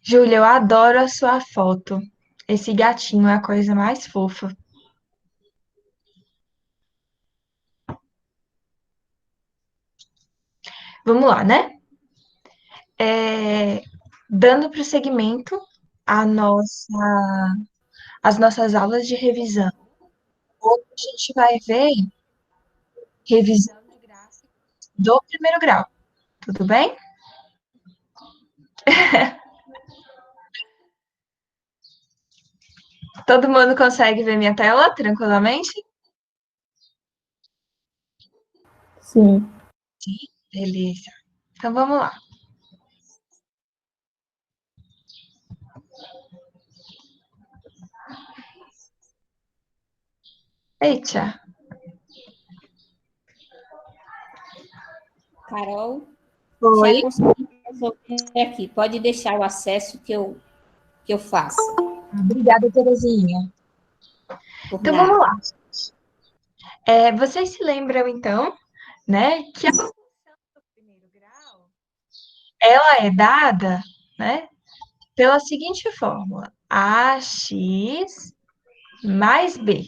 Júlia, eu adoro a sua foto. Esse gatinho é a coisa mais fofa. Vamos lá, né? É, Dando prosseguimento à às nossas aulas de revisão. Hoje a gente vai ver revisão de gráficos do primeiro grau, tudo bem? Todo mundo consegue ver minha tela tranquilamente? Sim, Sim, beleza. Então vamos lá. Eita, Carol, já foi. consegui resolver aqui. Pode deixar o acesso que eu faço. Obrigada, Terezinha. Por Então vamos nada. lá. Vocês se lembram então, né, que a primeiro grau ela é dada, né, pela seguinte fórmula: ax mais b,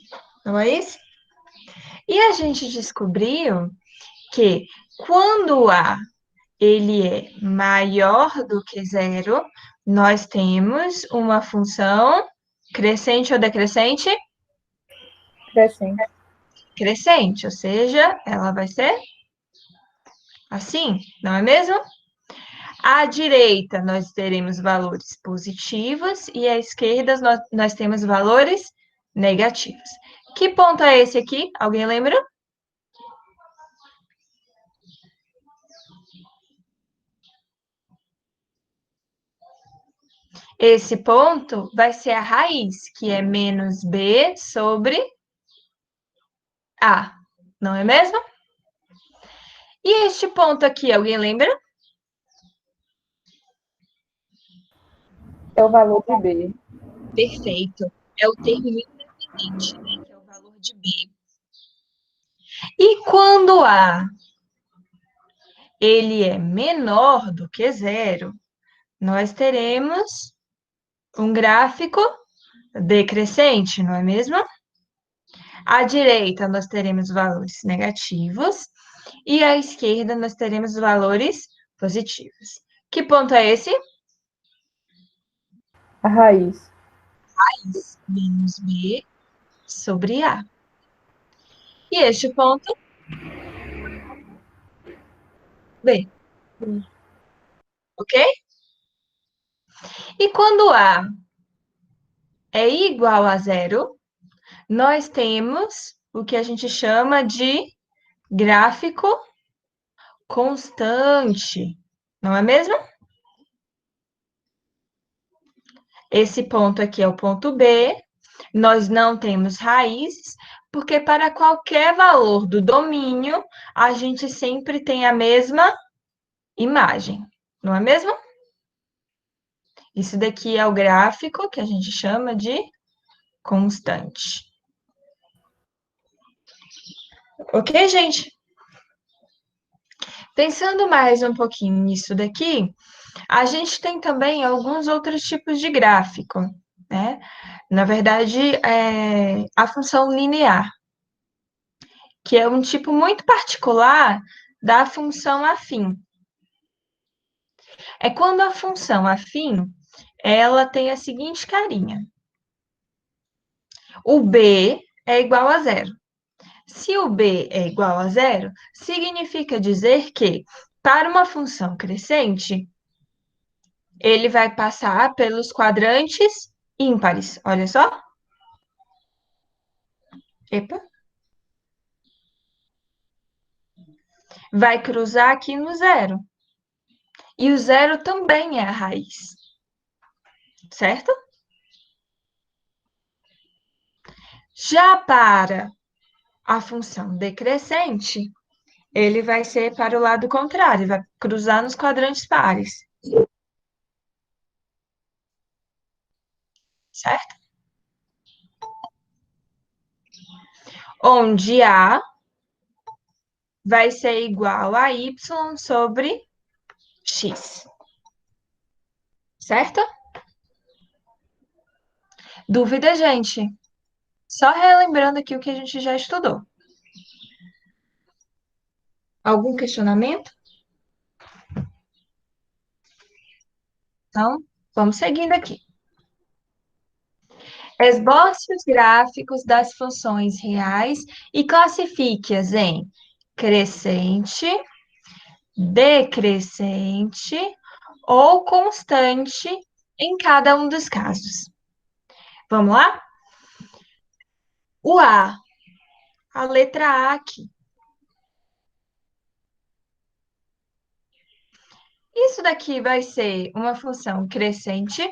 não é isso? E a gente descobriu que quando a ele é maior do que zero, nós temos uma função crescente ou decrescente? Crescente. Crescente, ou seja, ela vai ser assim, não é mesmo? À direita, nós teremos valores positivos e à esquerda, nós temos valores negativos. Que ponto é esse aqui? Alguém lembra? Esse ponto vai ser a raiz, que é menos b sobre a, não é mesmo? E este ponto aqui, alguém lembra? É o valor de B. Perfeito. É o termo independente, né? Que é o valor de b. E quando a ele é menor do que zero, nós teremos um gráfico decrescente, não é mesmo? À direita, nós teremos valores negativos e à esquerda, nós teremos valores positivos. Que ponto é esse? A raiz. Menos b sobre a. E este ponto, b, ok? E quando a é igual a zero, nós temos o que a gente chama de gráfico constante, não é mesmo? Esse ponto aqui é o ponto B. Nós não temos raízes, porque para qualquer valor do domínio, a gente sempre tem a mesma imagem, não é mesmo? Isso daqui é o gráfico que a gente chama de constante. Ok, gente? Pensando mais um pouquinho nisso daqui, a gente tem também alguns outros tipos de gráfico, né? Na verdade, a função linear, que é um tipo muito particular da função afim. É quando a função afim, ela tem a seguinte carinha. O b é igual a zero. Se o b é igual a zero, significa dizer que, para uma função crescente, ele vai passar pelos quadrantes ímpares. Olha só. Epa. Vai cruzar aqui no zero. E o zero também é a raiz, certo? Já para a função decrescente, ele vai ser para o lado contrário, vai cruzar nos quadrantes pares, certo? Onde A vai ser igual a Y sobre X, certo? Dúvida, gente? Só relembrando aqui o que a gente já estudou. Algum questionamento? Então, vamos seguindo aqui. Esboce os gráficos das funções reais e classifique-as em crescente, decrescente ou constante em cada um dos casos. Vamos lá? O a letra A aqui. Isso daqui vai ser uma função crescente,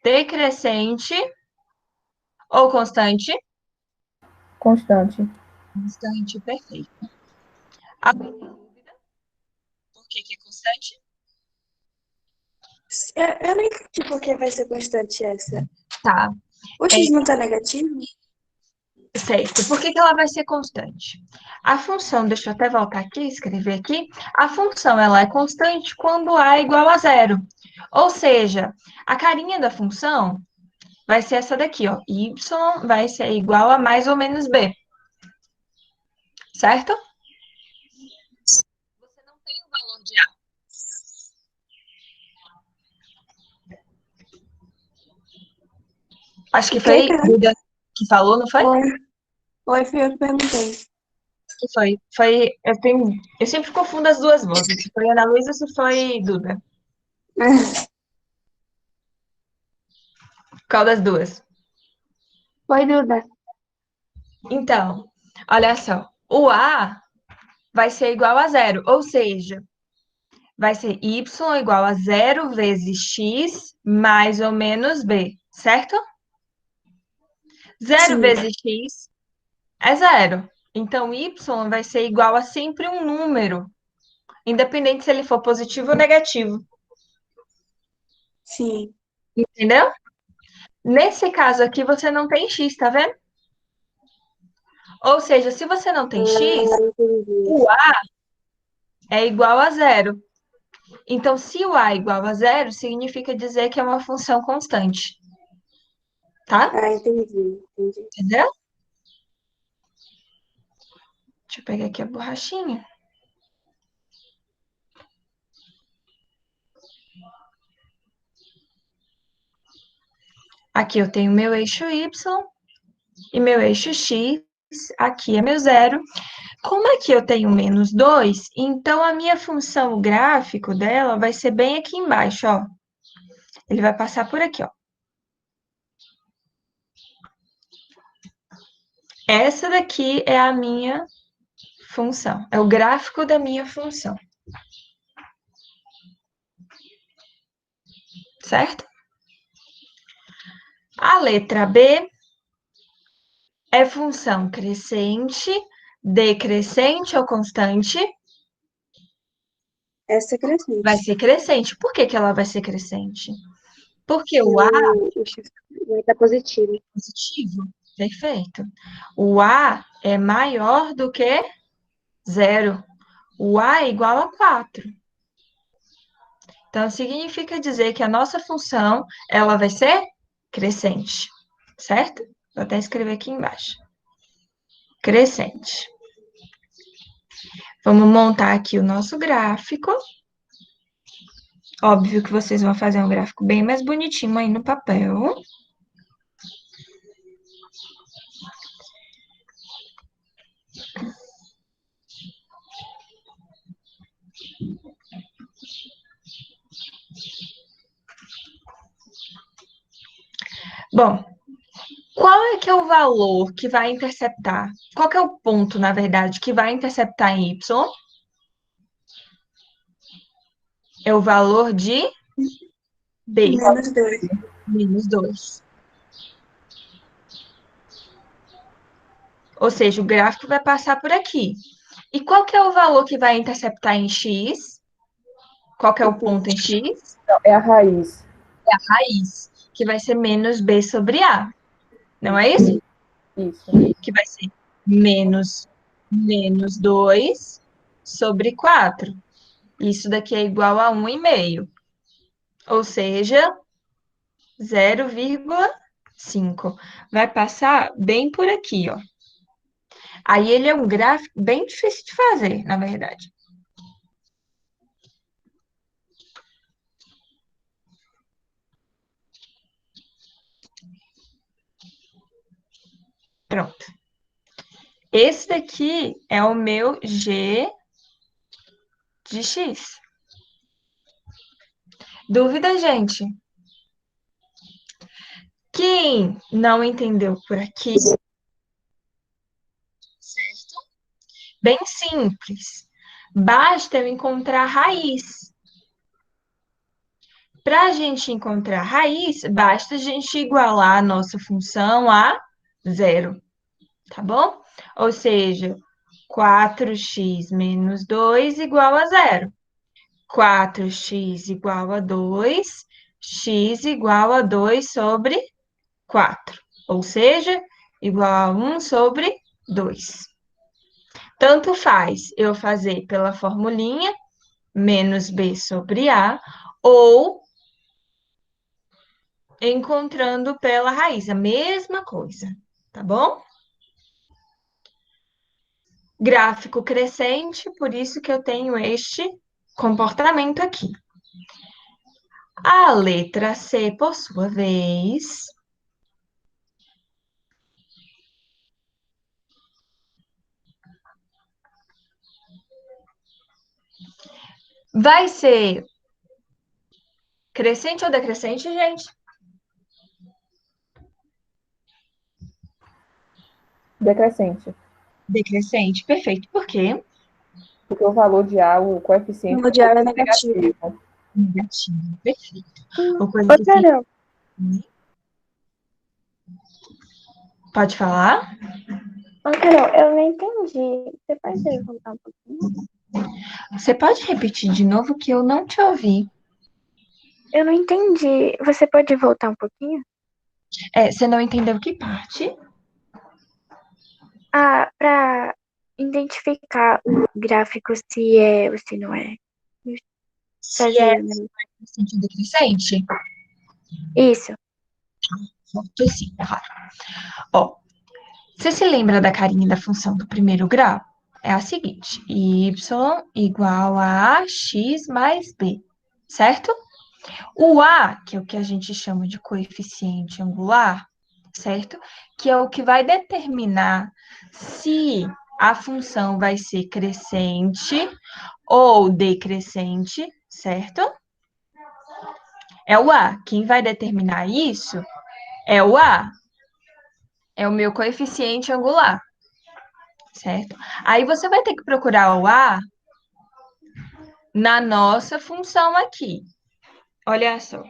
decrescente ou constante? Constante. Constante, perfeito. Alguma dúvida? Por que que é constante? Eu não entendi por que vai ser constante essa. Tá, O x não tá negativo? certo. Por que que ela vai ser constante? A função, deixa eu até voltar aqui, escrever aqui. A função, ela é constante quando A é igual a zero. Ou seja, a carinha da função vai ser essa daqui, ó. Y vai ser igual a mais ou menos B. Certo? Você não tem o valor de A. Acho que foi Duda que falou, não foi? Oi, fui eu que perguntei. Que foi? Eu sempre confundo as duas vozes. Se foi Ana Luísa ou se foi Duda? Qual das duas? Oi, Duda. Então, olha só. O A vai ser igual a zero, ou seja, vai ser y igual a zero vezes x mais ou menos b, certo? Zero Sim. vezes x é zero. Então, y vai ser igual a sempre um número, independente se ele for positivo ou negativo. Sim. Entendeu? Nesse caso aqui, você não tem x, tá vendo? Ou seja, se você não tem x, Entendi. o a é igual a zero. Então, se o a é igual a zero, significa dizer que é uma função constante. Tá? Entendi. Entendeu? Deixa eu pegar aqui a borrachinha. Aqui eu tenho meu eixo y e meu eixo x. Aqui é meu zero. Como aqui eu tenho menos 2, então a minha função, o gráfico dela, vai ser bem aqui embaixo, ó. Ele vai passar por aqui, ó. Essa daqui é a minha função, é o gráfico da minha função. Certo? A letra B é função crescente, decrescente ou constante? Essa é crescente. Vai ser crescente. Por que que ela vai ser crescente? Porque o A O x vai estar positivo. é positivo. Perfeito. O A é maior do que zero. O A é igual a 4. Então, significa dizer que a nossa função, ela vai ser crescente, certo? Vou até escrever aqui embaixo. Crescente. Vamos montar aqui o nosso gráfico. Óbvio que vocês vão fazer um gráfico bem mais bonitinho aí no papel. Bom, qual é que é o valor que vai interceptar? Qual que é o ponto, na verdade, que vai interceptar em y? É o valor de b, Menos 2. menos 2. Ou seja, o gráfico vai passar por aqui. E qual que é o valor que vai interceptar em x? Qual que é o ponto em x? Não, é a raiz. É a raiz, que vai ser menos b sobre a. Não é isso? Isso. Que vai ser menos 2 sobre 4. Isso daqui é igual a 1,5. Ou seja, 0,5. 5. Vai passar bem por aqui, ó. Aí ele é um gráfico bem difícil de fazer, na verdade. Pronto. Esse daqui é o meu G de X. Dúvida, gente? Quem não entendeu por aqui? Certo? Bem simples. Basta eu encontrar a raiz. Para a gente encontrar a raiz, basta a gente igualar a nossa função a zero, tá bom? Ou seja, 4x menos 2 igual a zero. 4x igual a 2, x igual a 2 sobre 4, ou seja, igual a 1 sobre 2. Tanto faz eu fazer pela formulinha, menos b sobre a, ou encontrando pela raiz, a mesma coisa, tá bom? Gráfico crescente, por isso que eu tenho este comportamento aqui. A letra C, por sua vez, vai ser crescente ou decrescente, gente? Decrescente. Decrescente, perfeito. Por quê? Porque o valor de A, o coeficiente O de A é é negativo. negativo. Negativo, perfeito. O Ô, coeficiente. Carol, Pode falar? Eu não entendi. Você pode voltar um pouquinho? Você pode repetir de novo que eu não te ouvi. Eu não entendi. Você pode voltar um pouquinho? Você não entendeu que parte? Ah, para identificar o gráfico se é ou se não é. Se é Fazer, né? crescente ou decrescente? Isso. Certo, sim, claro. Ó, você se lembra da carinha da função do primeiro grau? É a seguinte, y igual a x mais b, certo? O a, que é o que a gente chama de coeficiente angular, certo? Que é o que vai determinar se a função vai ser crescente ou decrescente, certo? É o a. Quem vai determinar isso é o a. É o meu coeficiente angular, certo? Aí você vai ter que procurar o a na nossa função aqui. Olha só.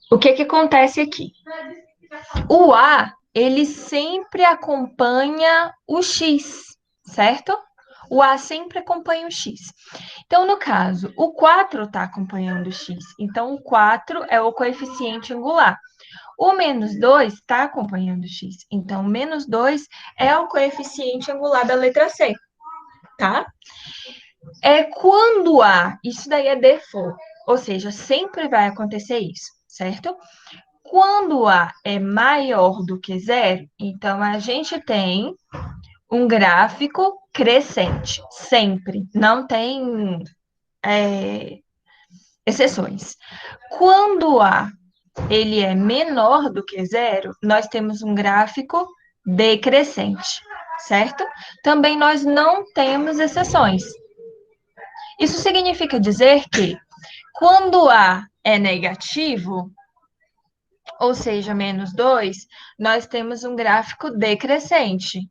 O que que acontece aqui? O A, ele sempre acompanha o X, certo? O A sempre acompanha o X. Então, no caso, o 4 está acompanhando o X. Então, o 4 é o coeficiente angular. O menos 2 está acompanhando o X. Então, o menos 2 é o coeficiente angular da letra C, tá? É quando há, isso daí é default, ou seja, sempre vai acontecer isso, certo? Quando A é maior do que zero, então a gente tem um gráfico crescente, sempre, não tem exceções. Quando A ele é menor do que zero, nós temos um gráfico decrescente, certo? Também nós não temos exceções. Isso significa dizer que quando A é negativo, ou seja, menos 2, nós temos um gráfico decrescente.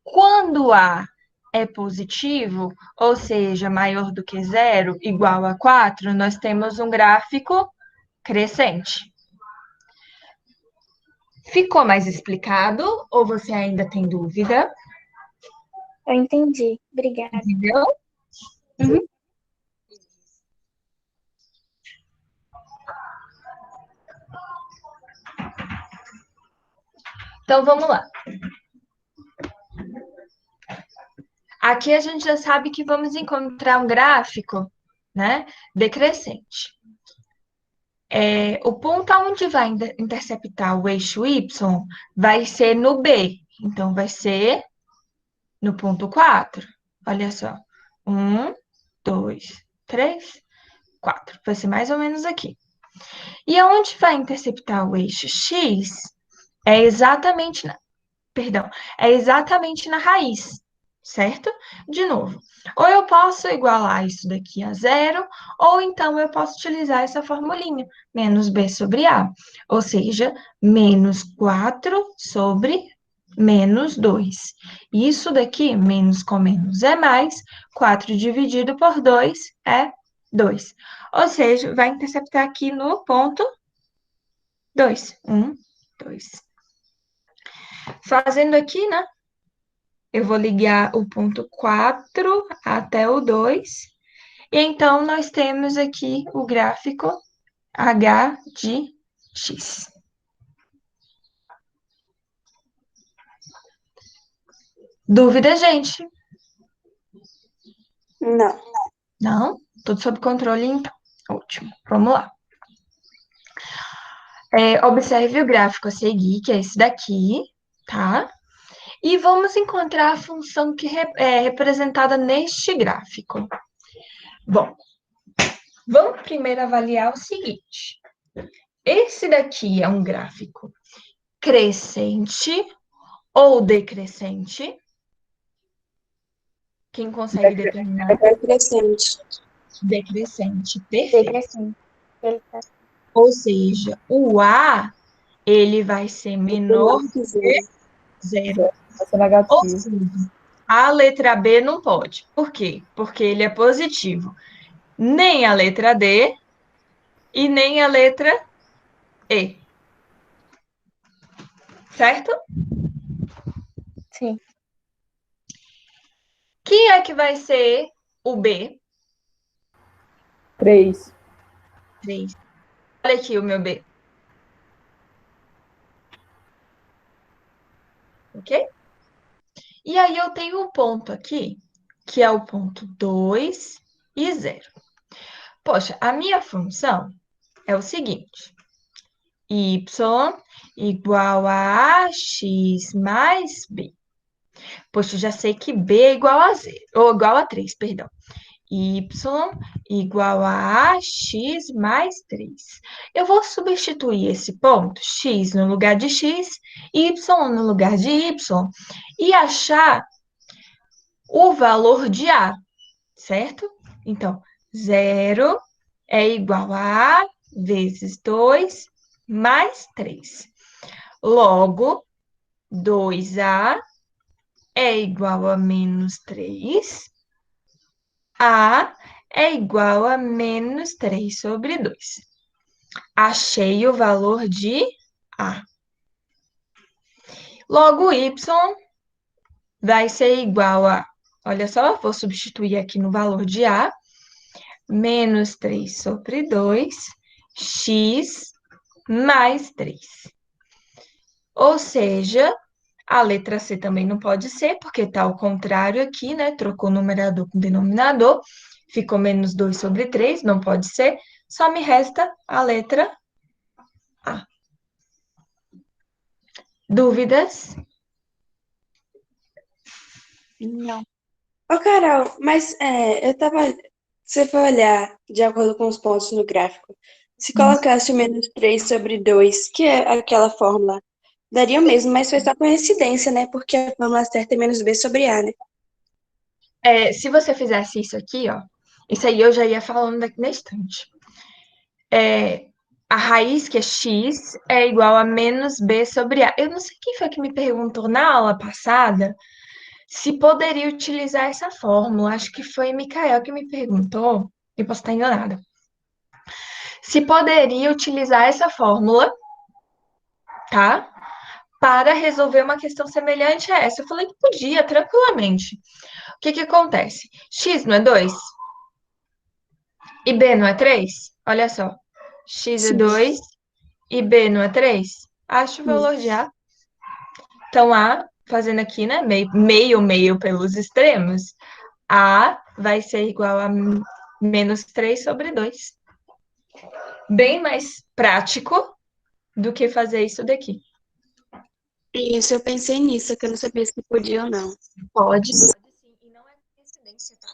Quando A é positivo, ou seja, maior do que zero, igual a 4, nós temos um gráfico crescente. Ficou mais explicado ou você ainda tem dúvida? Eu entendi. Obrigada. Entendeu? Uhum. Então vamos lá. Aqui a gente já sabe que vamos encontrar um gráfico, né, decrescente. O ponto aonde vai interceptar o eixo Y vai ser no B. Então, vai ser no ponto 4. Olha só. 1, 2, 3, 4. Vai ser mais ou menos aqui. E aonde vai interceptar o eixo X é exatamente é exatamente na raiz, certo? De novo, ou eu posso igualar isso daqui a zero, ou então eu posso utilizar essa formulinha, menos b sobre a, ou seja, menos 4 sobre menos 2. Isso daqui, menos com menos é mais, 4 dividido por 2 é 2. Ou seja, vai interceptar aqui no ponto 2. 1, 2. Fazendo aqui, né? Eu vou ligar o ponto 4 até o 2. E então, nós temos aqui o gráfico h de x. Dúvida, gente? Não. Não? Tudo sob controle, então. Ótimo. Vamos lá. Observe o gráfico a seguir, que é esse daqui, tá? E vamos encontrar a função que é representada neste gráfico. Bom, vamos primeiro avaliar o seguinte. Esse daqui é um gráfico crescente ou decrescente? Quem consegue determinar? Decrescente. Decrescente, perfeito. Decrescente. Ele tá Ou seja, o A, ele vai ser menor Que zero. que zero. Vai ser Ou negativo. seja, a letra B não pode. Por quê? Porque ele é positivo. Nem a letra D e nem a letra E. Certo? Sim. Quem é que vai ser o B? 3. 3. Olha aqui o meu B. Ok? E aí eu tenho um ponto aqui, que é o ponto 2 e 0. Poxa, a minha função é o seguinte: y igual a x mais b. Poxa, eu já sei que b é igual a 0, ou igual a 3, perdão. Y igual a x mais 3. Eu vou substituir esse ponto, x no lugar de x, y no lugar de y, e achar o valor de a, certo? Então, 0 é igual a A vezes 2 mais 3. Logo, 2A é igual a menos 3. A é igual a menos 3 sobre 2. Achei o valor de A. Logo, Y vai ser igual a, olha só, vou substituir aqui no valor de A, menos 3 sobre 2, x mais 3. Ou seja, a letra C também não pode ser, porque está ao contrário aqui, né? Trocou o numerador com o denominador, ficou menos 2 sobre 3, não pode ser. Só me resta a letra A. Dúvidas? Não. Ô, Carol, mas você foi olhar de acordo com os pontos no gráfico. Se colocasse o menos 3 sobre 2, que é aquela fórmula, daria o mesmo, mas foi só coincidência, né? Porque a fórmula certa é menos b sobre a, né? Se você fizesse isso aqui, ó, isso aí eu já ia falando daqui na estante. A raiz, que é x, é igual a menos b sobre a. Eu não sei quem foi que me perguntou na aula passada se poderia utilizar essa fórmula. Acho que foi Micael que me perguntou, eu posso estar enganada. Se poderia utilizar essa fórmula, tá? Para resolver uma questão semelhante a essa. Eu falei que podia, tranquilamente. O que que acontece? X não é 2? E B não é 3? Olha só. X é Sim. 2 e B não é 3? Acho o valor de A. Então, A fazendo aqui, né? Meio pelos extremos. A vai ser igual a menos 3 sobre 2. Bem mais prático do que fazer isso daqui. Isso, eu pensei nisso, que eu não sabia se podia ou não. Pode sim. E não é coincidência, tá?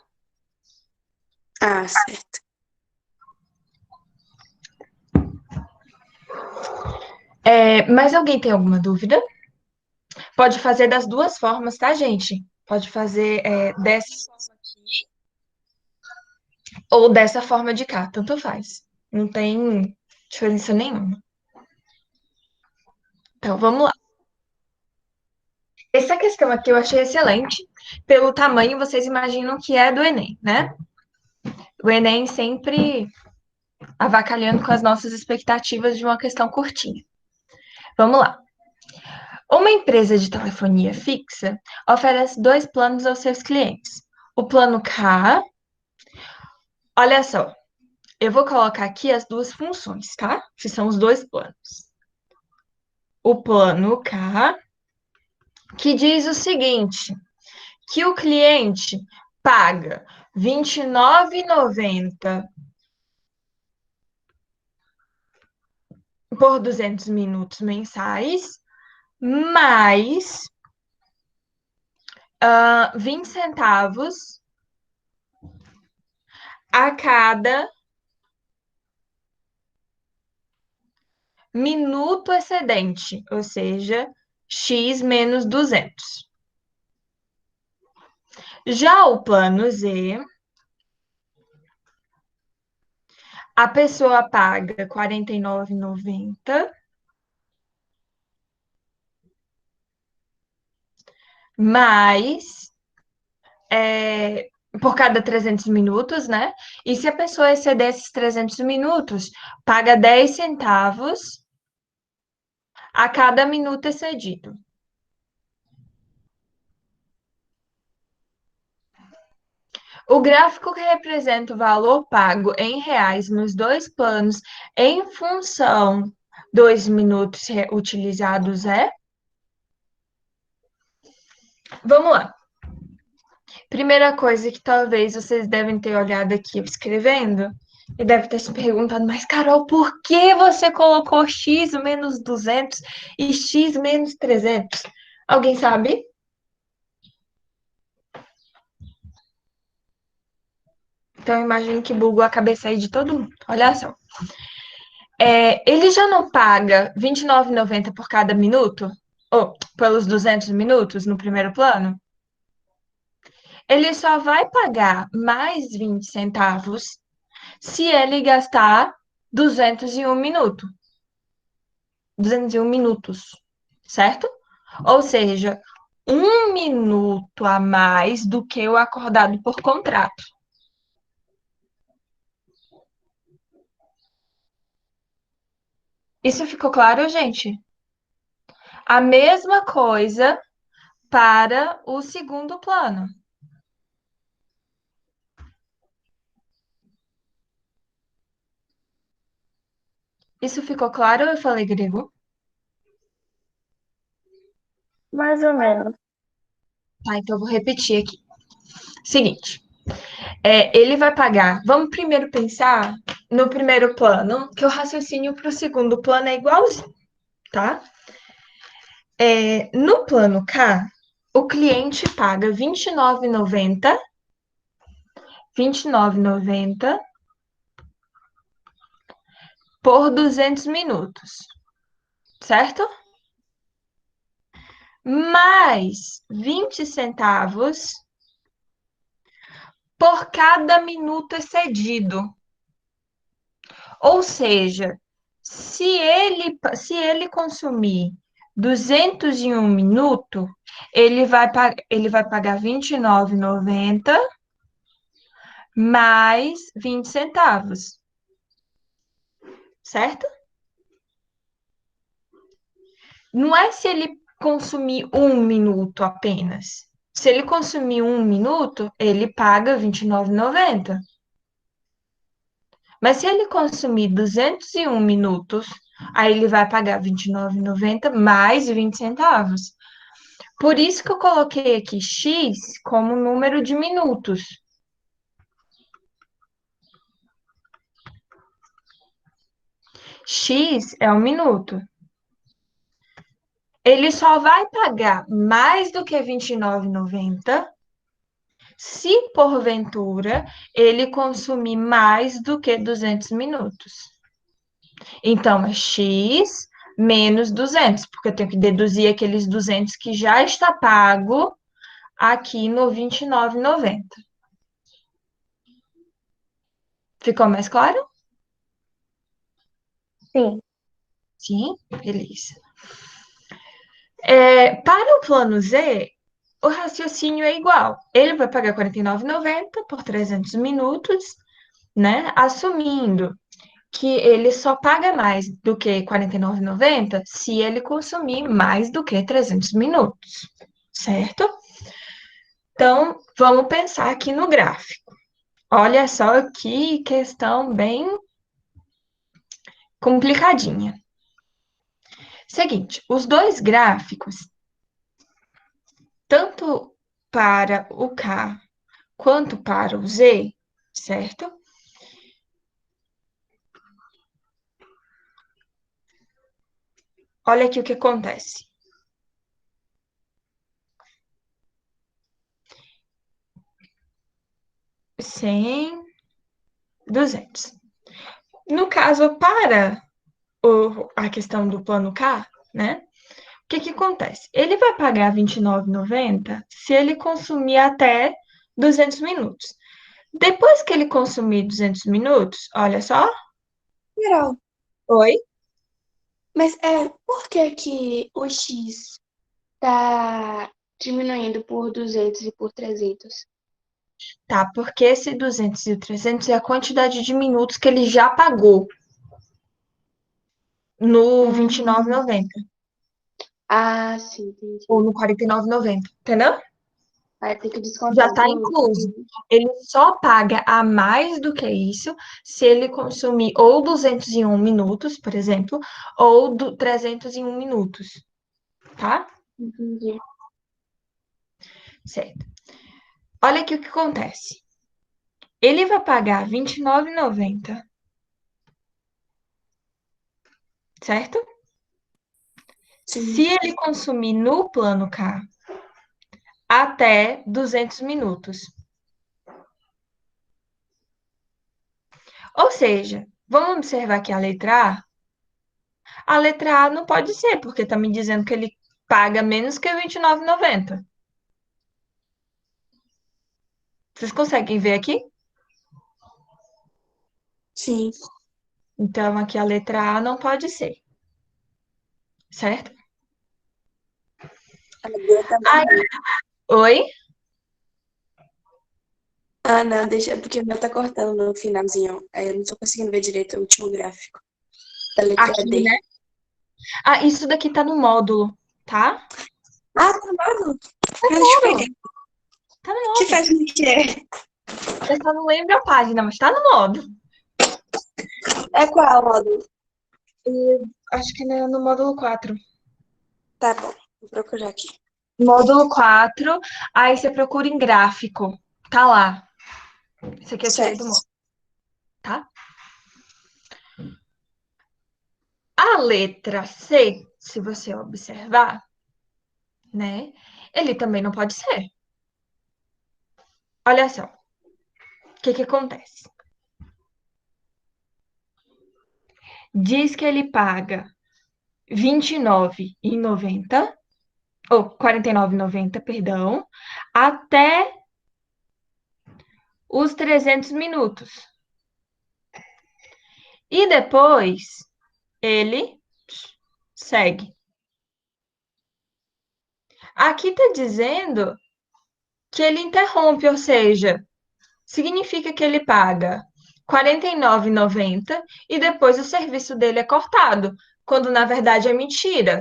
Ah, certo. Mas alguém tem alguma dúvida? Pode fazer das duas formas, tá, gente? Pode fazer dessa forma aqui ou dessa forma de cá, tanto faz. Não tem diferença nenhuma. Então, vamos lá. Essa questão aqui eu achei excelente. Pelo tamanho, vocês imaginam que é do Enem, né? O Enem sempre avacalhando com as nossas expectativas de uma questão curtinha. Vamos lá. Uma empresa de telefonia fixa oferece 2 planos aos seus clientes. O plano K, olha só, eu vou colocar aqui as duas funções, tá? Que são os 2 planos. O plano K, que diz o seguinte, que o cliente paga R$ 29,90 por 200 minutos mensais, mais 20 centavos a cada minuto excedente, ou seja, x menos 200. Já o plano Z, a pessoa paga R$ 49,90 mais por cada 300 minutos, né? E se a pessoa exceder esses 300 minutos, paga 10 centavos a cada minuto excedido. O gráfico que representa o valor pago em reais nos 2 planos em função dos minutos utilizados é? Vamos lá. Primeira coisa que talvez vocês devem ter olhado aqui eu escrevendo e deve ter se perguntado, mas Carol, por que você colocou x menos 200 e x menos 300? Alguém sabe? Então, imagino que bugou a cabeça aí de todo mundo. Olha só. Ele já não paga R$ 29,90 por cada minuto? Ou pelos 200 minutos no primeiro plano? Ele só vai pagar mais 20 centavos se ele gastar 201 minutos. 201 minutos, certo? Ou seja, 1 minuto a mais do que o acordado por contrato. Isso ficou claro, gente? A mesma coisa para o segundo plano. Isso ficou claro ou eu falei grego? Mais ou menos. Tá, então eu vou repetir aqui. Seguinte, ele vai pagar. Vamos primeiro pensar no primeiro plano, que o raciocínio para o segundo plano é igualzinho, tá? No plano K, o cliente paga R$ 29,90 por 200 minutos, certo? Mais 20 centavos por cada minuto excedido. Ou seja, se ele consumir 201 minutos, ele vai pagar R$ 29,90 mais 20 centavos. Certo? Não é se ele consumir 1 minuto apenas. Se ele consumir 1 minuto, ele paga R$ 29,90. Mas se ele consumir 201 minutos, aí ele vai pagar R$ 29,90 mais 20 centavos. Por isso que eu coloquei aqui X como número de minutos. X é um minuto. Ele só vai pagar mais do que R$ 29,90 se, porventura, ele consumir mais do que 200 minutos. Então, é X menos 200, porque eu tenho que deduzir aqueles 200 que já está pago aqui no R$ 29,90. Ficou mais claro? Sim. Sim? Beleza. Para o plano Z, o raciocínio é igual. Ele vai pagar R$ 49,90 por 300 minutos, né? Assumindo que ele só paga mais do que R$ 49,90 se ele consumir mais do que 300 minutos, certo? Então, vamos pensar aqui no gráfico. Olha só que questão bem complicadinha. Seguinte, os dois gráficos, tanto para o K quanto para o Z, certo? Olha aqui o que acontece. Cem, 200. No caso, para a questão do plano K, né? O que que acontece? Ele vai pagar R$ 29,90 se ele consumir até 200 minutos. Depois que ele consumir 200 minutos, olha só. Carol, Oi? mas por que que o X tá diminuindo por 200 e por 300? Tá, porque esse 200 e o 300 é a quantidade de minutos que ele já pagou no R$ 29,90 Ah, sim, entendi. ou no R$ 49,90, entendeu? Aí tem que Já descontar está incluso. Ele só paga a mais do que isso se ele consumir ou 201 minutos, por exemplo, ou 301 minutos, tá? Entendi. Certo. Olha aqui o que acontece. Ele vai pagar R$ 29,90, certo? Sim. Se ele consumir no plano K até 200 minutos. Ou seja, vamos observar aqui a letra A. A letra A não pode ser, porque está me dizendo que ele paga menos que R$ 29,90. Vocês conseguem ver aqui? Sim. Então, aqui a letra A não pode ser, certo? Ai, oi? Ah, não, deixa, porque o meu tá cortando no finalzinho. Aí eu não tô conseguindo ver direito o último gráfico da letra Aqui, D. né? Ah, isso daqui tá no módulo, tá? Ah, tá bom. Ah, deixa eu Módulo. pegar. Tá no Que módulo. faz o que é? Eu só não lembro a página, mas tá no módulo. É qual módulo? Acho que é no módulo 4. Tá bom, vou procurar aqui. Módulo 4, aí você procura em gráfico. Tá lá. Isso aqui eu tirei do Certo. módulo, tá? A letra C, se você observar, né? Ele também não pode ser. Olha só. O que que acontece? Diz que ele paga R$ 29,90, ou R$ 49,90, perdão, até os 300 minutos. E depois ele segue. Aqui está dizendo que ele interrompe, ou seja, significa que ele paga R$ 49,90 e depois o serviço dele é cortado, quando na verdade é mentira.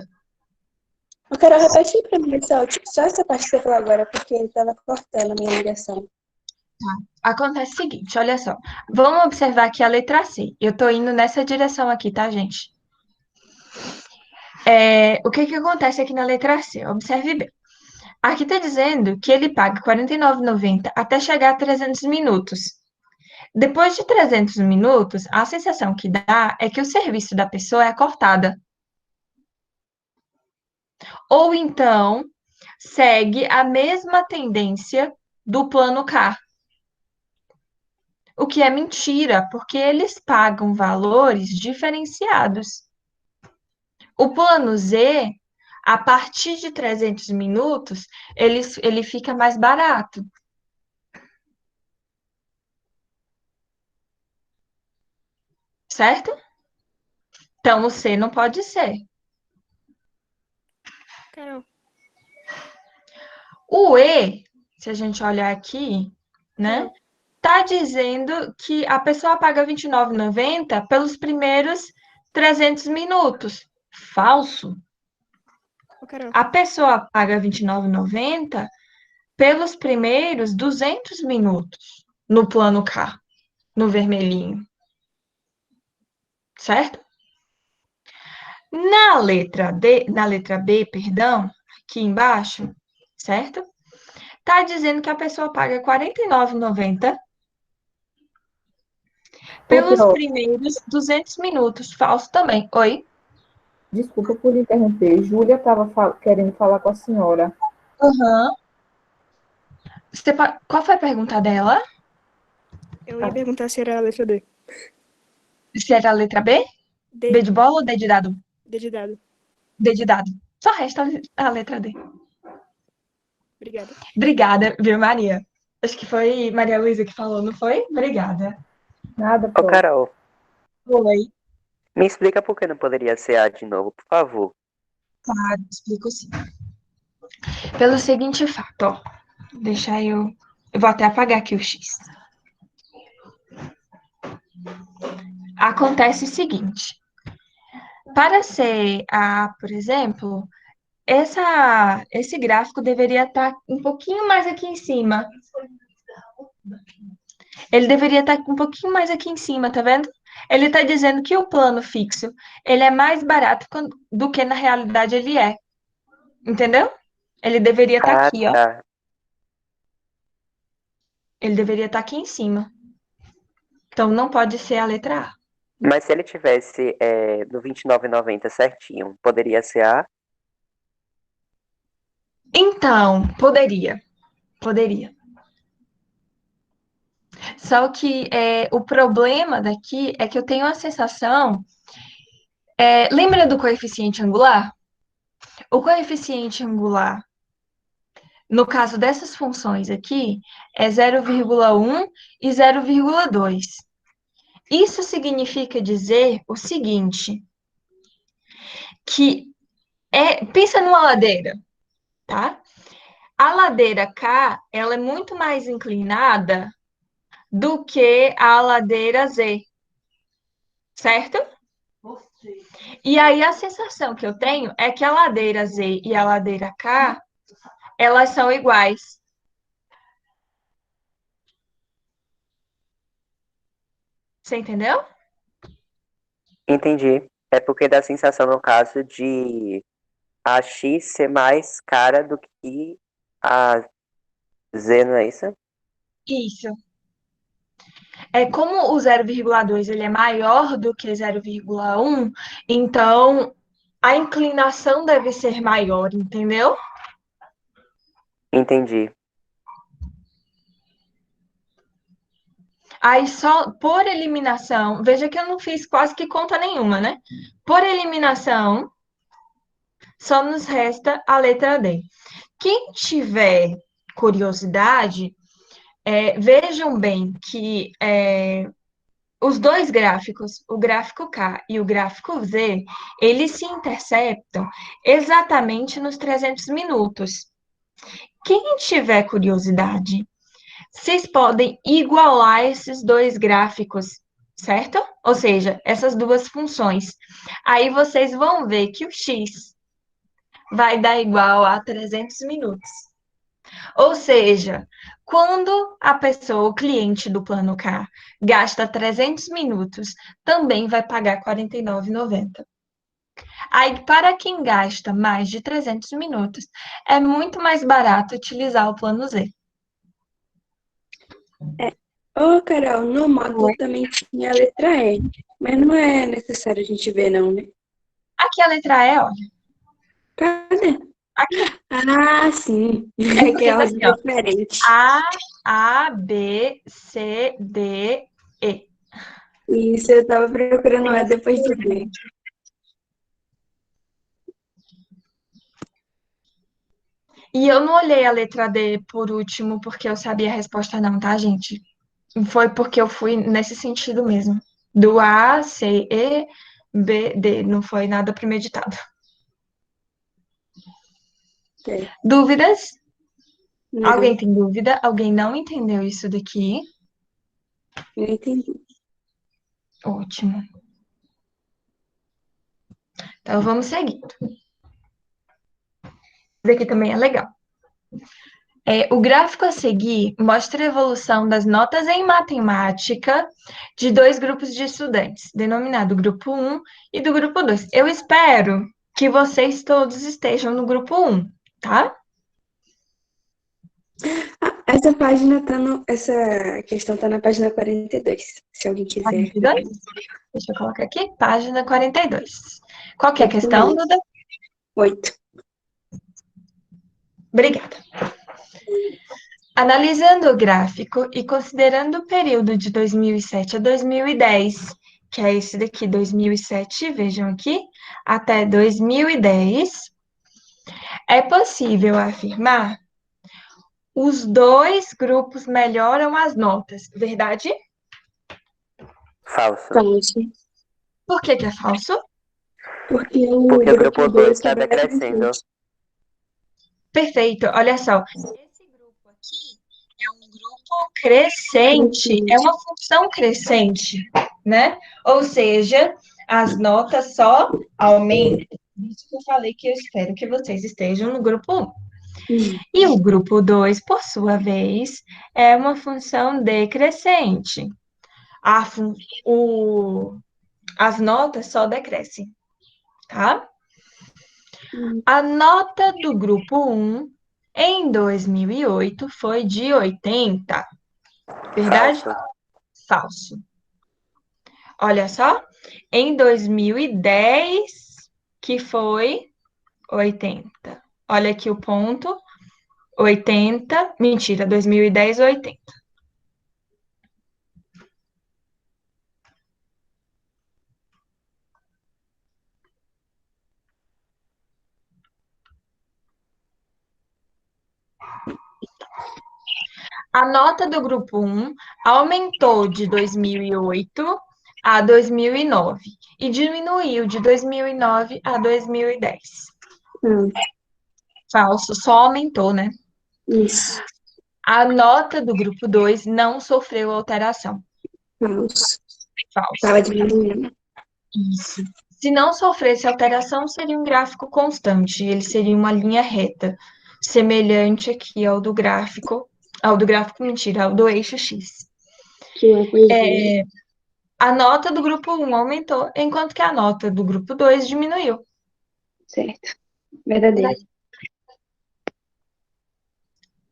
Eu quero repetir pra mim só essa parte que você falou agora, porque ele tava cortando a minha ligação. Acontece o seguinte, olha só. Vamos observar aqui a letra C. Eu tô indo nessa direção aqui, tá, gente? O que que acontece aqui na letra C? Observe bem. Aqui está dizendo que ele paga R$ 49,90 até chegar a 300 minutos. Depois de 300 minutos, a sensação que dá é que o serviço da pessoa é cortada. Ou então, segue a mesma tendência do plano K. O que é mentira, porque eles pagam valores diferenciados. O plano Z, a partir de 300 minutos, ele fica mais barato. Certo? Então, o C não pode ser. Carol. O E, se a gente olhar aqui, né? Carol. Tá dizendo que a pessoa paga R$ 29,90 pelos primeiros 300 minutos. Falso. Ô, Carol. A pessoa paga R$ 29,90 pelos primeiros 200 minutos no plano K, no vermelhinho. Certo? Na letra B, perdão, aqui embaixo, certo? Tá dizendo que a pessoa paga R$ 49,90 pelos Ô, primeiros 200 minutos. Falso também. Oi? desculpa por lhe interromper. Júlia estava querendo falar com a senhora. Aham. Qual foi a pergunta dela? Eu ia perguntar se era a letra D. Se era a letra B? B D. de bola ou D de dado? D de dado. D de dado. Só resta a letra D. Obrigada. Obrigada, viu, Maria? Acho que foi Maria Luísa que falou, não foi? Obrigada. Nada, Ô, pô. Carol, Oi. me explica por que não poderia ser A de novo, por favor. Claro, explico sim. Pelo seguinte fato, ó. Deixa eu. Eu vou até apagar aqui o X. Acontece o seguinte. Para ser A, por exemplo, esse gráfico deveria estar um pouquinho mais aqui em cima. Ele deveria estar um pouquinho mais aqui em cima, tá vendo? Ele está dizendo que o plano fixo, ele é mais barato do que na realidade ele é. Entendeu? Ele deveria estar Ah, aqui, ó. tá. Ele deveria estar aqui em cima. Então, não pode ser a letra A. Mas se ele tivesse no R$ 29,90 certinho, poderia ser A? Então, poderia. Poderia. Só que o problema daqui é que eu tenho a sensação. Lembra do coeficiente angular? O coeficiente angular, no caso dessas funções aqui, é 0,1 e 0,2. Isso significa dizer o seguinte, que pensa numa ladeira, tá? A ladeira K, ela é muito mais inclinada do que a ladeira Z, certo? E aí a sensação que eu tenho é que a ladeira Z e a ladeira K, elas são iguais. Você entendeu? Entendi. É porque dá a sensação, no caso, de a X ser mais cara do que a Z, não é isso? Isso. Como o 0,2 ele é maior do que 0,1, então a inclinação deve ser maior, entendeu? Entendi. Aí só por eliminação, veja que eu não fiz quase que conta nenhuma, né? Por eliminação, só nos resta a letra D. Quem tiver curiosidade, vejam bem que os dois gráficos, o gráfico K e o gráfico Z, eles se interceptam exatamente nos 300 minutos. Quem tiver curiosidade, vocês podem igualar esses dois gráficos, certo? Ou seja, essas duas funções. Aí vocês vão ver que o X vai dar igual a 300 minutos. Ou seja, quando a pessoa, o cliente do plano K, gasta 300 minutos, também vai pagar R$ 49,90. Aí, para quem gasta mais de 300 minutos, é muito mais barato utilizar o plano Z. Ô, Carol, no módulo também tinha a letra E, mas não é necessário a gente ver, não, né? Aqui a letra E, olha. Cadê? Aqui. Ah, sim. É Que porque é tá ordem assim, ó. diferente. A, B, C, D, E. Isso, eu tava procurando E depois de ver. E eu não olhei a letra D por último, porque eu sabia a resposta não, tá, gente? Foi porque eu fui nesse sentido mesmo. Do A, C, E, B, D. Não foi nada premeditado. É, Dúvidas? não, Alguém tem dúvida? Alguém não entendeu isso daqui? não entendi. Ótimo. Então vamos seguindo. Isso aqui também é legal. O gráfico a seguir mostra a evolução das notas em matemática de dois grupos de estudantes, denominado grupo 1 e do grupo 2. Eu espero que vocês todos estejam no grupo 1, tá? Ah, essa página tá no. Essa questão tá na página 42, se alguém quiser. 42? Deixa eu colocar aqui, página 42. Qual que é a Isso questão, mesmo. Duda? 8. Obrigada. Analisando o gráfico e considerando o período de 2007 a 2010, que é esse daqui, 2007, vejam aqui, até 2010, é possível afirmar os dois grupos melhoram as notas, verdade? Falso. Falso. Por que que é falso? Porque o Porque o grupo grupo 2 2 está trabalha com decrescendo. gente. Perfeito, olha só. Esse grupo aqui é um grupo crescente, é uma função crescente, né? Ou seja, as notas só aumentam. Por isso que eu falei que eu espero que vocês estejam no grupo 1. E o grupo 2, por sua vez, é uma função decrescente. As notas só decrescem, tá? A nota do grupo 1 em 2008 foi de 80. Verdade? Falso. Falso. Olha só, em 2010, que foi 80. Olha aqui o ponto, 80. Mentira, 2010, 80. A nota do grupo 1 aumentou de 2008 a 2009 e diminuiu de 2009 a 2010. Não, Falso, só aumentou, né? isso. A nota do grupo 2 não sofreu alteração. Falso. Falso. Tava diminuindo. Isso. Se não sofresse alteração, seria um gráfico constante, ele seria uma linha reta, semelhante aqui ao do gráfico, mentira, ao do eixo X. Que é poesia. A nota do grupo 1 aumentou, enquanto que a nota do grupo 2 diminuiu. Certo. Verdadeiro.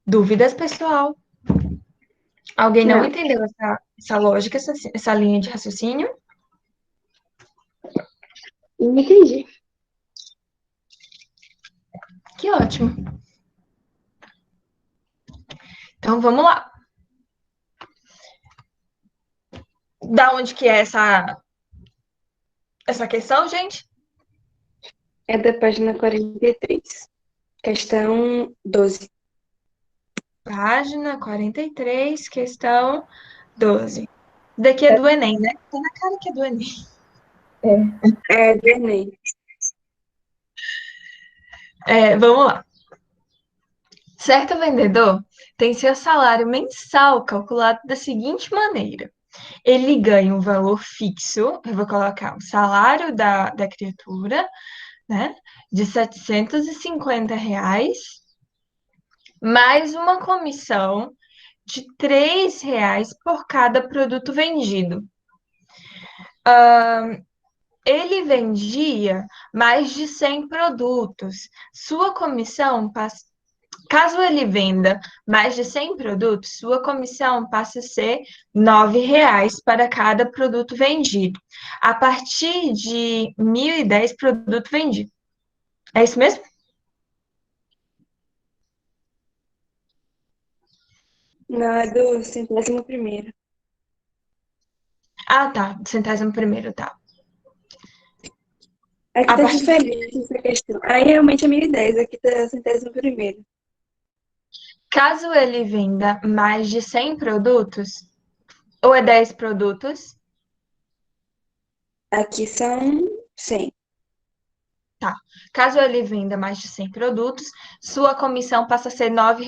Dúvidas, pessoal? Alguém não Não. entendeu essa lógica, essa linha de raciocínio? Não entendi. Que ótimo. Então, vamos lá. Da onde que é essa questão, gente? É da página 43. Questão 12. Página 43, questão 12. Daqui é do Enem, né? Tá na cara que é do Enem. É do Enem. Vamos lá. Certo vendedor tem seu salário mensal calculado da seguinte maneira. Ele ganha um valor fixo, eu vou colocar o salário da criatura, né, de R$ 750, mais uma comissão de R$ 3 por cada produto vendido. ele vendia mais de 100 produtos. Sua comissão passa. Caso ele venda mais de 100 produtos, sua comissão passa a ser R$ 9 para cada produto vendido. A partir de 1.010 produtos vendidos. É isso mesmo? Não, é do 101º. Ah, tá. Centésimo primeiro, tá. Aqui A tá partir diferente essa questão. Aí realmente é 1010, aqui tá 101º. Caso ele venda mais de 100 produtos, ou é 10 produtos, Aqui são 100. tá. Caso ele venda mais de 100 produtos, sua comissão passa a ser R$ 9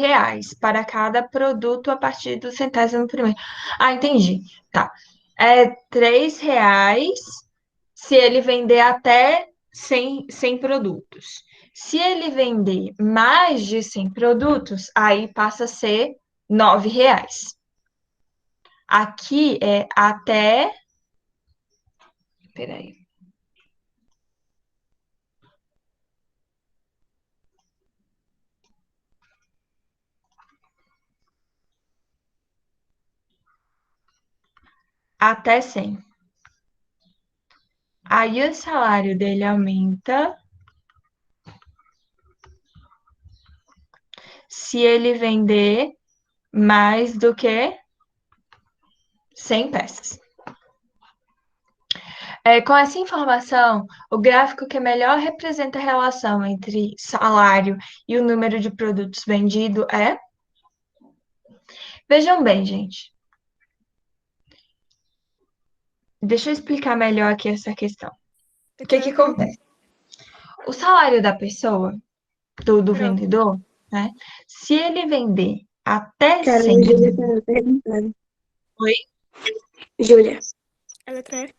para cada produto a partir do 101º. Ah, entendi. Tá. É R$ 3 se ele vender até 100 produtos. Se ele vender mais de 100 produtos, aí passa a ser R$ 9. Aqui é até. Peraí. Até 100. Aí o salário dele aumenta se ele vender mais do que 100 peças. Com essa informação, o gráfico que melhor representa a relação entre salário e o número de produtos vendidos é. Vejam bem, gente. Deixa eu explicar melhor aqui essa questão. O que acontece? O salário da pessoa, do Carol, vendedor, né? Se ele vender até Cara, a 100. Júlia tá perguntando. Oi? Júlia, a letra E.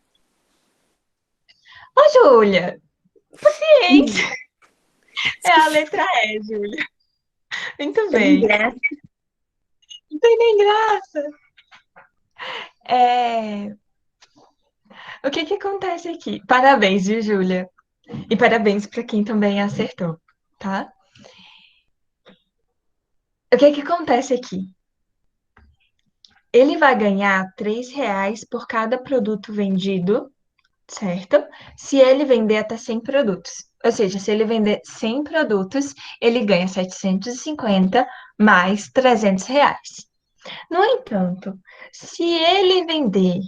Ô, Júlia, ciência. É a letra E, Júlia. Muito tem bem. graça. Não tem nem graça. O que acontece aqui? Parabéns, viu, Júlia? E parabéns para quem também acertou, tá? O que acontece aqui? Ele vai ganhar R$ 3 por cada produto vendido, certo? Se ele vender até 100 produtos. Ou seja, se ele vender 100 produtos, ele ganha 750 mais R$ 300. No entanto, se ele vender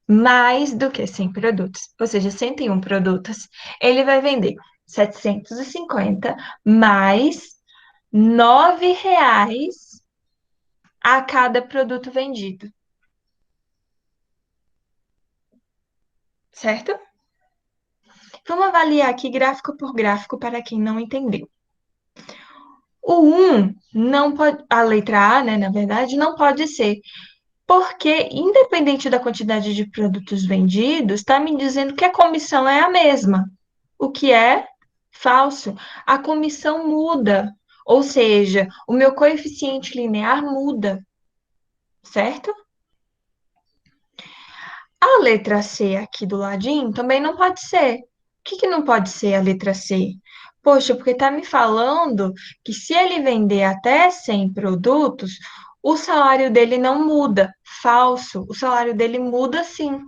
mais do que 100 produtos, ou seja, 101 produtos, ele vai vender 750 mais R$ 9 a cada produto vendido, certo? Vamos avaliar aqui gráfico por gráfico para quem não entendeu. O 1 não pode, a letra A, né, na verdade, não pode ser, porque independente da quantidade de produtos vendidos, está me dizendo que a comissão é a mesma, o que é falso. A comissão muda, ou seja, o meu coeficiente linear muda, certo? A letra C aqui do ladinho também não pode ser. O que não pode ser a letra C? Poxa, porque está me falando que se ele vender até 100 produtos, o salário dele não muda. Falso. O salário dele muda sim.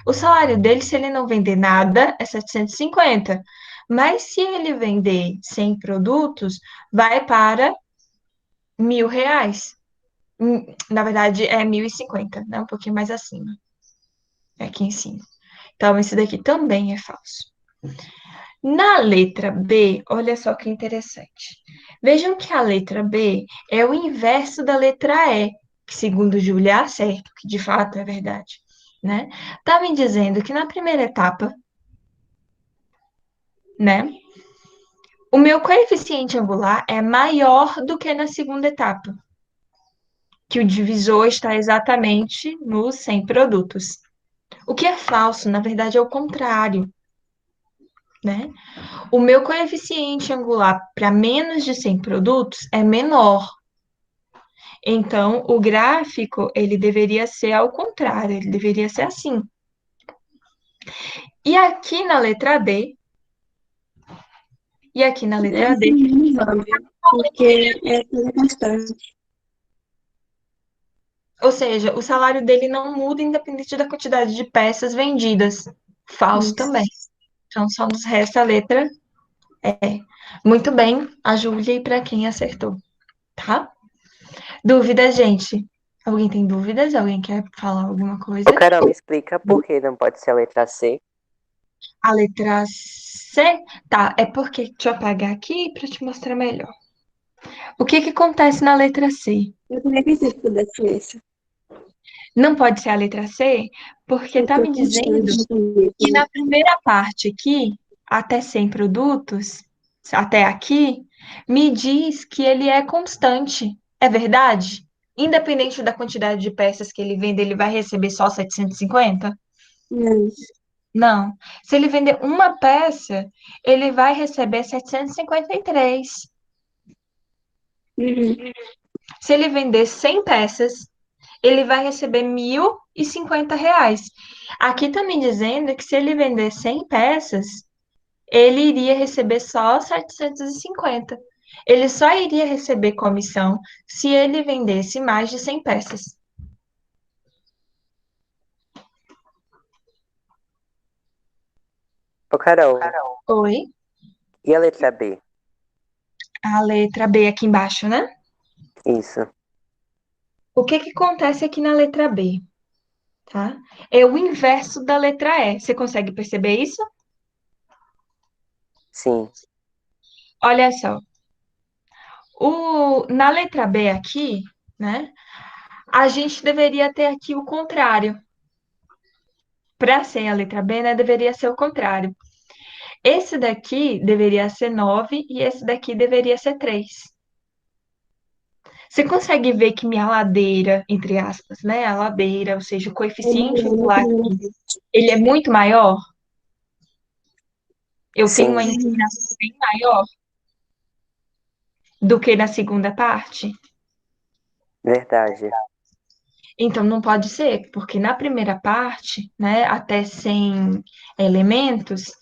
O salário dele, se ele não vender nada, é 750. Mas se ele vender 100 produtos, vai para R$ 1.000. Na verdade, é 1.050, né? Um pouquinho mais acima. Aqui em cima. Então, esse daqui também é falso. Na letra B, olha só que interessante. Vejam que a letra B é o inverso da letra E, que segundo Júlia é certo, que de fato é verdade, né? Tá me dizendo que na primeira etapa, né, o meu coeficiente angular é maior do que na segunda etapa, que o divisor está exatamente nos 100 produtos. O que é falso, na verdade, é o contrário, né? O meu coeficiente angular para menos de 100 produtos é menor. Então, o gráfico, ele deveria ser ao contrário, ele deveria ser assim. E aqui na letra D, e aqui na letra Essa é D, menos óbvia, porque é toda constante. ou seja, o salário dele não muda independente da quantidade de peças vendidas. Falso Isso. também. Então, só nos resta a letra E. Muito bem, a Júlia e para quem acertou, tá? Dúvidas, gente? Alguém tem dúvidas? Alguém quer falar alguma coisa? Ô, Carol, me explica por que não pode ser a letra C? A letra C, tá, é porque, deixa eu apagar aqui para te mostrar melhor. O que que acontece na letra C? Eu também pensei que pudesse essa. Não pode ser a letra C, porque tá Porque é me dizendo constante também. que na primeira parte aqui, até 100 produtos, até aqui, me diz que ele é constante. É verdade? Independente da quantidade de peças que ele vende, ele vai receber só 750? Não. Não. Se ele vender uma peça, ele vai receber 753. Uhum. Se ele vender 100 peças, ele vai receber R$ 1.050. Aqui está me dizendo que se ele vender 100 peças, ele iria receber só 750. Ele só iria receber comissão se ele vendesse mais de 100 peças. Ô, Carol, Oi? e a letra B? A letra B aqui embaixo, né? Isso. O que que acontece aqui na letra B? Tá? É o inverso da letra E. Você consegue perceber isso? Sim. Olha só. Na letra B aqui, né? A gente deveria ter aqui o contrário. Para ser a letra B, né? Deveria ser o contrário. Esse daqui deveria ser 9 e esse daqui deveria ser 3. Você consegue ver que minha ladeira, entre aspas, né? A ladeira, ou seja, o É coeficiente maior na angular primeira aqui, parte. ele é muito maior? Eu tenho Sim, uma inclinação bem maior do que na segunda parte? verdade. Então, não pode ser, porque na primeira parte, né, até 100 elementos,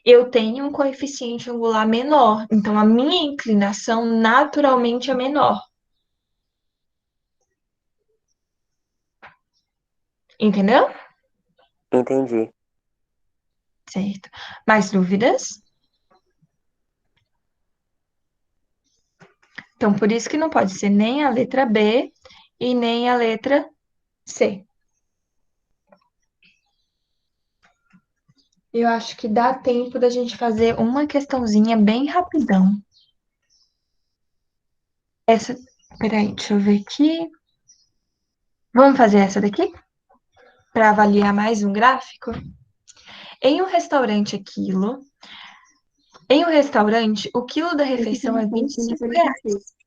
eu tenho um coeficiente angular menor. Então, a minha inclinação naturalmente é menor. Entendeu? Entendi. Certo. Mais dúvidas? Então, por isso que não pode ser nem a letra B e nem a letra C. Eu acho que dá tempo da gente fazer uma questãozinha bem rapidão. Essa. Peraí, deixa eu ver aqui. Vamos fazer essa daqui? Para avaliar mais um gráfico? Em um restaurante, o quilo da Esse refeição é também vinte e apareceu na cinco reais. 46.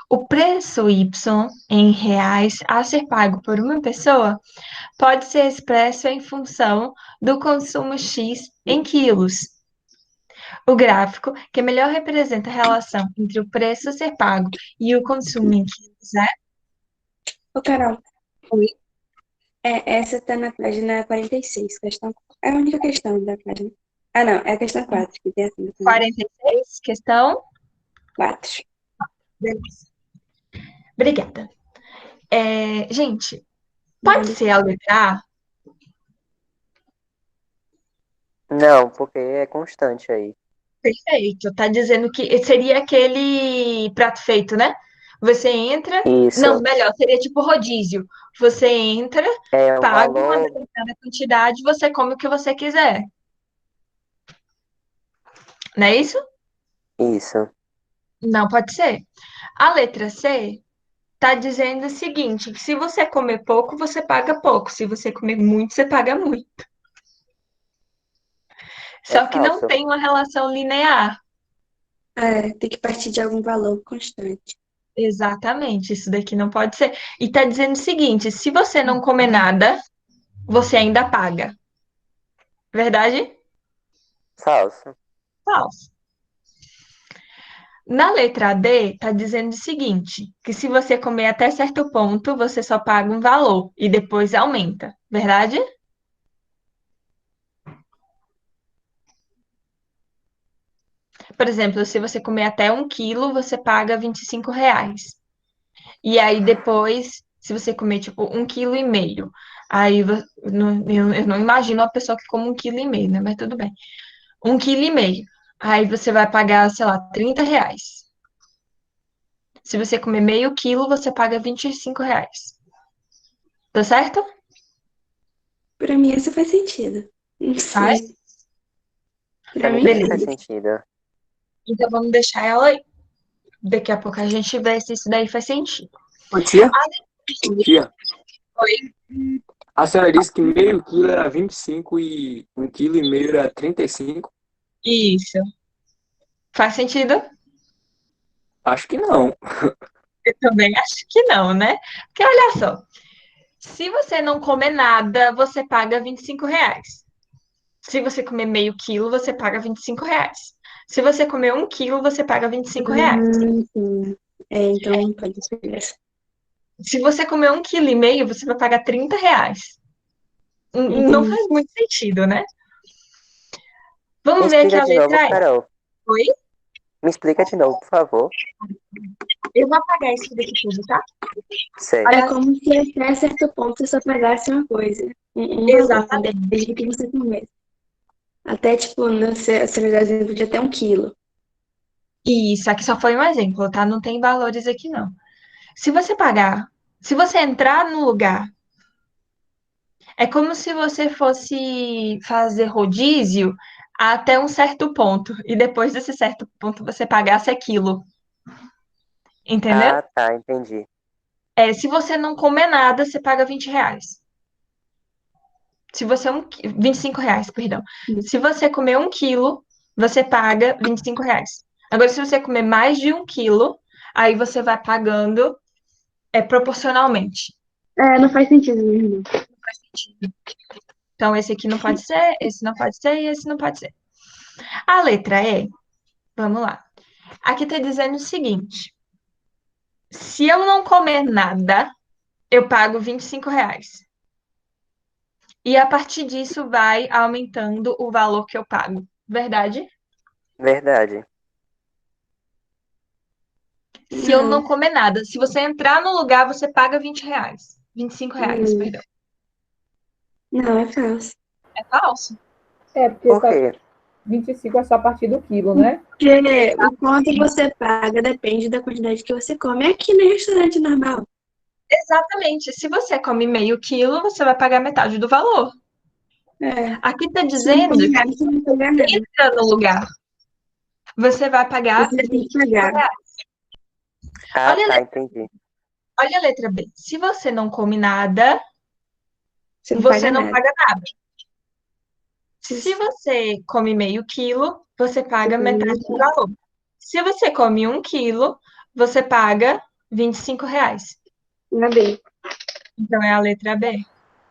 O preço Y em reais a ser pago por uma pessoa pode ser expresso em função do consumo X em quilos. O gráfico que melhor representa a relação entre o preço a ser pago e o consumo em quilos é. Ô, Carol, Oi? essa tá na página 46, questão. É a única questão da página. Ah, não, é a questão 4, que tem assim também. 46, questão. 4. Beleza. Obrigada. Gente, pode ser a letra A? Não, porque é constante aí. Perfeito. Tá dizendo que seria aquele prato feito, né? Você entra. Não, Isso. melhor, seria tipo rodízio. Você entra, É o paga uma valor. determinada quantidade, você come o que você quiser. Não é isso? Isso. Não pode ser. A letra C tá dizendo o seguinte, que se você comer pouco, você paga pouco. Se você comer muito, você paga muito. É Só que não falso. tem uma relação linear. É, tem que partir de algum valor constante. Exatamente, isso daqui não pode ser. E tá dizendo o seguinte: se você não comer nada, você ainda paga. Verdade? Falso. Falso. Na letra D, tá dizendo o seguinte: que se você comer até certo ponto, você só paga um valor e depois aumenta. Verdade? por exemplo, se você comer até 1 quilo, você paga R$ 25. E aí depois, se você comer tipo 1,5 kg, aí eu não imagino uma pessoa que come 1,5 kg, né? Mas tudo bem. 1,5 kg. Aí você vai pagar, sei lá, R$ 30. Se você comer meio quilo, você paga R$ 25. Tá certo? Pra mim, isso faz sentido. Não Faz? sei. Pra Pra mim mim, também faz Beleza. sentido. Então vamos deixar ela aí. Daqui a pouco a gente vê se isso daí faz sentido. Ô, tia, tia, Oi? a senhora disse que meio quilo era 25 e 1,5 kg era 35? Isso. Faz sentido? Acho que não. Eu também acho que não, né? Porque olha só, se você não comer nada, você paga R$ 25. Se você comer meio quilo, você paga R$ 25. Se você comer 1 kg, você paga R$ 25. sim. Então pode ser essa. Se você comer 1,5 kg, você vai pagar R$ 30. Não Entendi. faz muito sentido, né? Me Vamos ver aqui explica a de novo, letra E. Carol. Oi? Me explica de novo, por favor. Eu vou apagar isso daqui tudo, tá? Certo. É como se até certo ponto você só pagasse uma coisa. Um valor, Exatamente. desde que você comesse. Até, tipo, você vai dar exemplo de até 1 quilo. E isso aqui só foi um exemplo, tá? Não tem valores aqui, não. Se você pagar, se você entrar no lugar, é como se você fosse fazer rodízio até um certo ponto, e depois desse certo ponto você pagasse aquilo, entendeu? Ah, tá, entendi. Se você não comer nada, você paga R$ 20. Se você R$ 25, perdão. Se você comer 1 kg, você paga R$ 25. Agora, se você comer mais de 1 kg, aí você vai pagando proporcionalmente. Não faz sentido mesmo. Então, esse aqui não pode ser, esse não pode ser e esse não pode ser. A letra E, vamos lá. Aqui está dizendo o seguinte: se eu não comer nada, eu pago R$ 25. E a partir disso vai aumentando o valor que eu pago. Verdade? Verdade. Se eu não Não, comer nada, se você entrar no lugar, você paga R$ 20. R$ 25, não, perdão. não, é falso. É falso. É, porque Por quê? 25 é só a partir do quilo, né? Porque o quanto você paga depende da quantidade que você come. É aqui no restaurante normal. Exatamente. Se você come meio quilo, você vai pagar metade do valor. É. Aqui está Se não dizendo comer que nada, você não paga nada. entra no lugar, você vai pagar Você tem que R$ 25. pagar. Ah, Olha, tá, entendi. olha a letra B. Se você não come nada, Você não você paga não nada. paga nada. Se você come meio quilo, você paga metade do valor. Se você come 1 kg, você paga R$ 25. Ainda bem. Então é a letra B.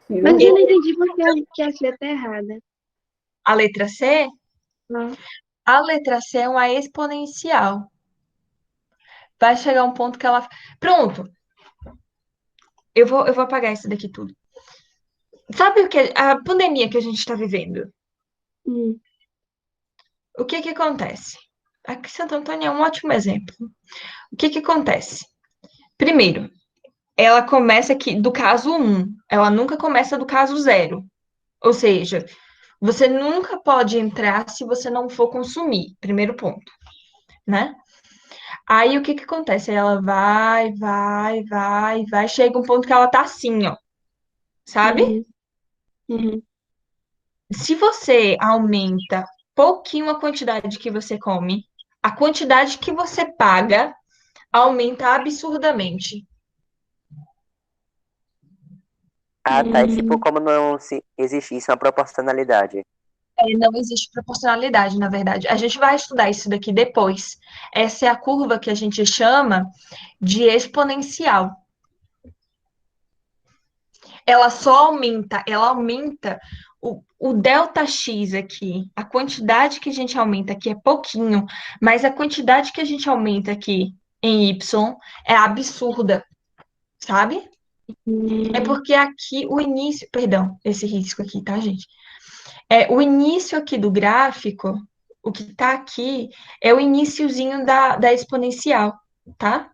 Mas eu Quilo, não entendi porque que a C tá errada. A letra C? Não. A letra C é uma exponencial. Vai chegar um ponto que ela. Pronto! Eu vou apagar isso daqui tudo. Sabe o que a pandemia que a gente está vivendo? Hum. O que que acontece? Aqui Santo Antônio é um ótimo exemplo. O que que acontece? Primeiro, ela começa aqui do caso 1, ela nunca começa do caso 0. Ou seja, você nunca pode entrar se você não for consumir. Primeiro ponto, né? Aí o que que acontece? Ela vai, chega um ponto que ela tá assim, ó, sabe? Uhum. Uhum. Se você aumenta pouquinho a quantidade que você come, a quantidade que você paga aumenta absurdamente. Ah, tá. É tipo como não se existisse uma proporcionalidade. Não existe proporcionalidade, na verdade. A gente vai estudar isso daqui depois. Essa é a curva que a gente chama de exponencial. Ela só aumenta, ela aumenta o delta X aqui. A quantidade que a gente aumenta aqui é pouquinho, mas a quantidade que a gente aumenta aqui em Y é absurda, sabe? É porque aqui o início, perdão, esse risco aqui, tá, gente? O início aqui do gráfico, O que está aqui é o iniciozinho da exponencial, tá?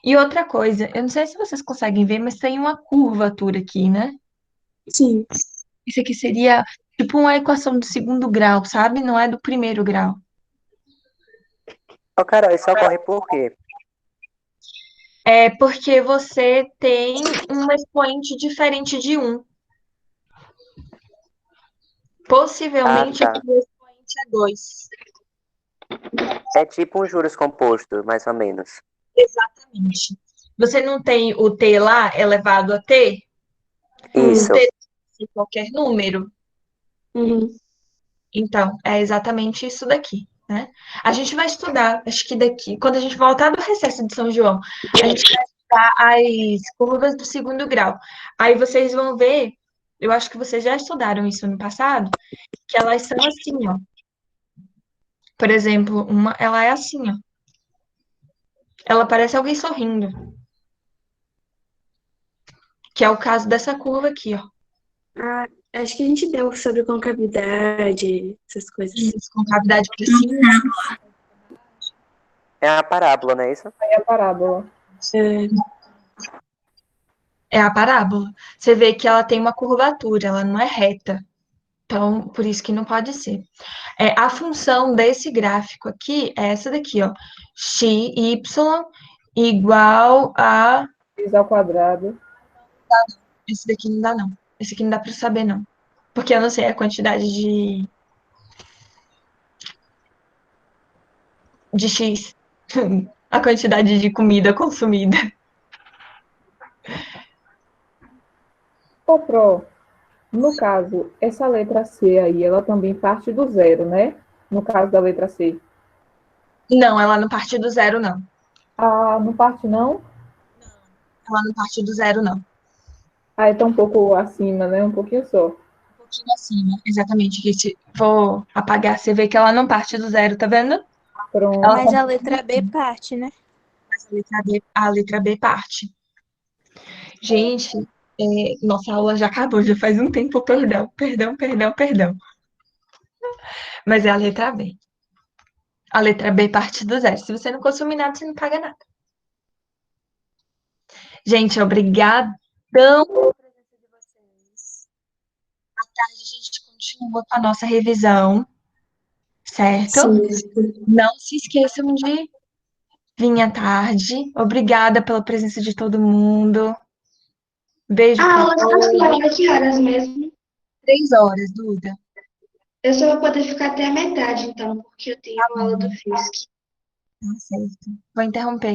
E outra coisa, eu não sei se vocês conseguem ver, mas tem uma curvatura aqui, né? Sim. Isso aqui seria tipo uma equação do segundo grau, sabe? Não é do primeiro grau. Ô, Carol, isso ocorre por quê? É porque você tem um expoente diferente de 1. Ah, Possivelmente tá. aqui o expoente é 2. É tipo um juros composto, mais ou menos. Exatamente. Você não tem o t lá elevado a t? O Isso. t de qualquer número? Uhum. Então, é exatamente isso daqui, né? A gente vai estudar, acho que daqui, quando a gente voltar do recesso de São João, a gente vai estudar as curvas do segundo grau. Aí vocês vão ver, eu acho que vocês já estudaram isso no passado, que elas são assim, ó. Por exemplo, ela é assim, ó. Ela parece alguém sorrindo, que é o caso dessa curva aqui, ó. Ah, acho que a gente deu sobre concavidade, essas coisas. Isso, com cavidade para cima. É a parábola, não é isso? Aí a parábola. É a parábola. Você vê que ela tem uma curvatura, ela não é reta. Então, por isso que não pode ser. A função desse gráfico aqui é essa daqui, ó. XY igual a... X ao quadrado. Esse daqui não dá, não. Esse aqui não dá para saber, não. Porque eu não sei a quantidade de X. A quantidade de comida consumida. Ô, Pro, no caso, essa letra C aí, ela também parte do zero, né? No caso da letra C. Não, ela não parte do zero, não. Ah, não parte não? Ela não parte do zero, não. Ah, tá um pouco acima, né? Um pouquinho só. Um pouquinho acima, exatamente. Que se vou apagar, você vê que ela não parte do zero, tá vendo? Pronto. Ela Mas a letra B parte, né? a letra B parte. Gente, nossa aula já acabou, já faz um tempo, perdão. Mas é a letra B. A letra B parte do zero. Se você não consumir nada, você não paga nada. Gente, obrigadão pela presença de vocês. À tarde a gente continua com a nossa revisão, certo? Sim. Não se esqueçam de vir à tarde. Obrigada pela presença de todo mundo. Beijo A para aula está acabando que horas mesmo? 3 horas, Duda. Eu só vou poder ficar até a metade, então, porque eu tenho aula do FISC. Tá certo. Vou interromper.